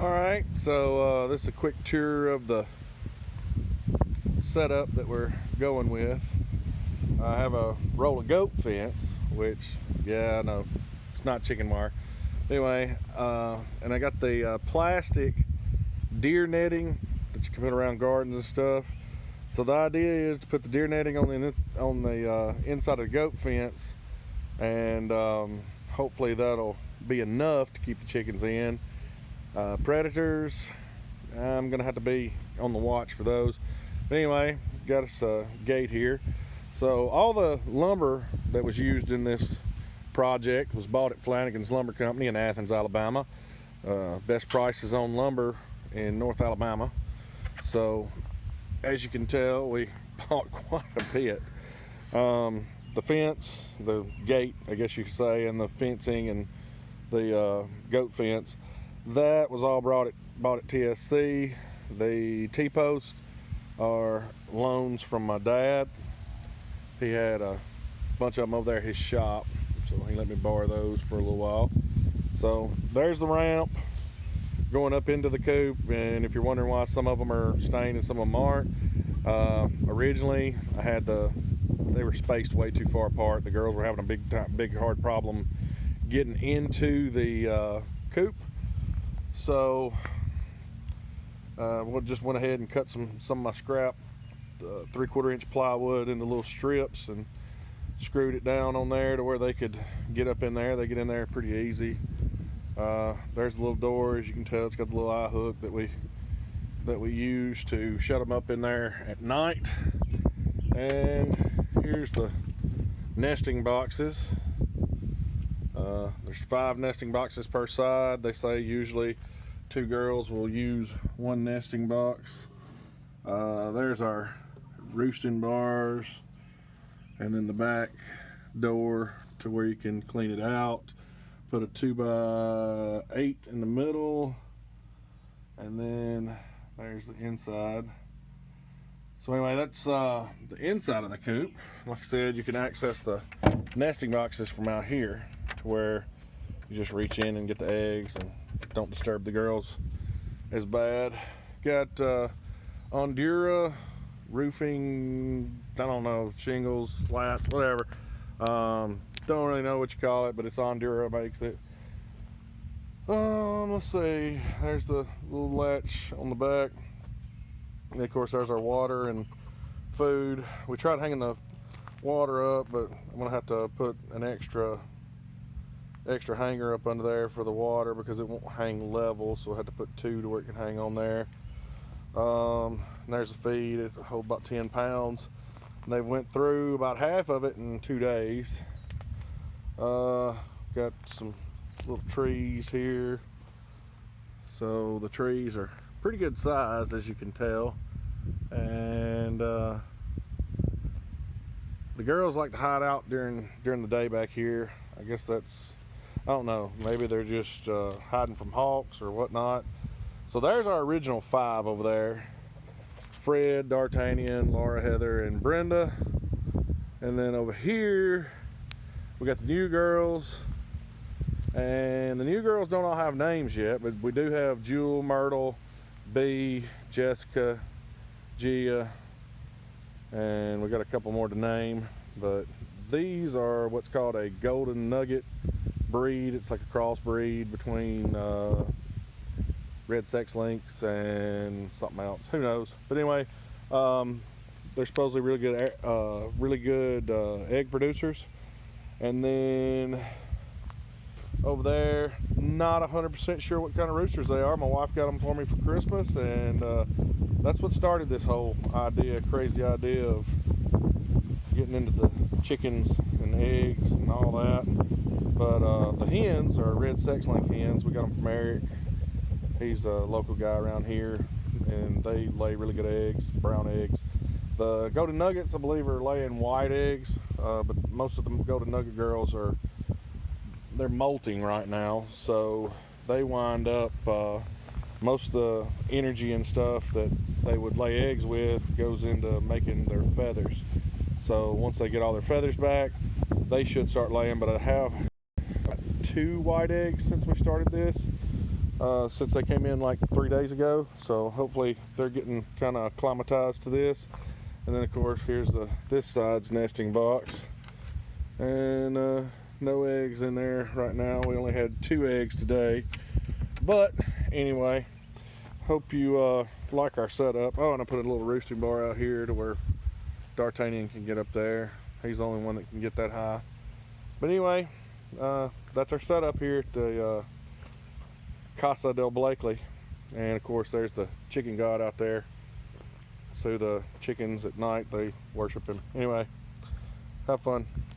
Alright, so this is a quick tour of the setup that we're going with. I have a roll of goat fence, which, yeah, I know, it's not chicken wire. Anyway, and I got the plastic deer netting that you can put around gardens and stuff. So the idea is to put the deer netting on the inside of the goat fence, and hopefully that'll be enough to keep the chickens in. Predators, I'm gonna have to be on the watch for those. But anyway, got us a gate here. So all the lumber that was used in this project was bought at Flanagan's Lumber Company in Athens, Alabama. Best prices on lumber in North Alabama. So as you can tell, we bought quite a bit. The fence, the gate, I guess you could say, and the fencing and the goat fence, that was all bought at TSC. The T-posts are loans from my dad. He had a bunch of them over there at his shop, so he let me borrow those for a little while. So there's the ramp going up into the coop, and if you're wondering why some of them are staying and some of them aren't, originally I had they were spaced way too far apart. The girls were having a big hard problem getting into the coop. So we just went ahead and cut some of my scrap 3/4 inch plywood into little strips and screwed it down on there to where they could get up in there. They get in there pretty easy. There's the little door. As you can tell, it's got the little eye hook that we use to shut them up in there at night. And here's the nesting boxes. There's 5 nesting boxes per side. They say usually 2 girls will use 1 nesting box. There's our roosting bars, and then the back door to where you can clean it out. Put a 2x8 in the middle, and then there's the inside. So anyway, that's the inside of the coop. Like I said, you can access the nesting boxes from out here to where you just reach in and get the eggs and don't disturb the girls as bad. Got Ondura roofing, I don't know, shingles, slats, whatever. Don't really know what you call it, but it's Ondura makes it. Let's see, there's the little latch on the back. And of course there's our water and food. We tried hanging the water up, but I'm gonna have to put an extra hanger up under there for the water because it won't hang level, so I had to put 2 to where it can hang on there. And there's the feed. It holds about 10 pounds. And they went through about half of it in 2 days. Got some little trees here. So the trees are pretty good size, as you can tell. And the girls like to hide out during the day back here. I guess that's, I don't know, maybe they're just hiding from hawks or whatnot. So there's our original 5 over there. Fred, D'Artagnan, Laura, Heather, and Brenda. And then over here, we got the new girls. And the new girls don't all have names yet, but we do have Jewel, Myrtle, Bee, Jessica, Gia, and we got a couple more to name. But these are what's called a golden nugget breed. It's like a crossbreed between red sex lynx and something else, who knows. But anyway, they're supposedly really good egg producers. And then over there, not 100% sure what kind of roosters they are. My wife got them for me for Christmas, and that's what started this whole crazy idea of getting into the chickens and eggs and all that. But the hens are red sex link hens. We got them from Eric. He's a local guy around here, and they lay really good eggs, brown eggs. The golden nuggets, I believe, are laying white eggs, but most of the golden nugget girls they're molting right now, so they wind up most of the energy and stuff that they would lay eggs with goes into making their feathers. So once they get all their feathers back, they should start laying. But I have 2 white eggs since we started this, since they came in like 3 days ago. So hopefully they're getting kind of acclimatized to this. And then of course here's this side's nesting box, and no eggs in there right now. We only had 2 eggs today, but anyway, hope you like our setup. Oh, and I put a little roosting bar out here to where D'Artagnan can get up there. He's the only one that can get that high. But anyway, that's our setup here at the Casa del Blakely. And of course there's the chicken god out there. So the chickens at night, they worship him. Anyway, have fun.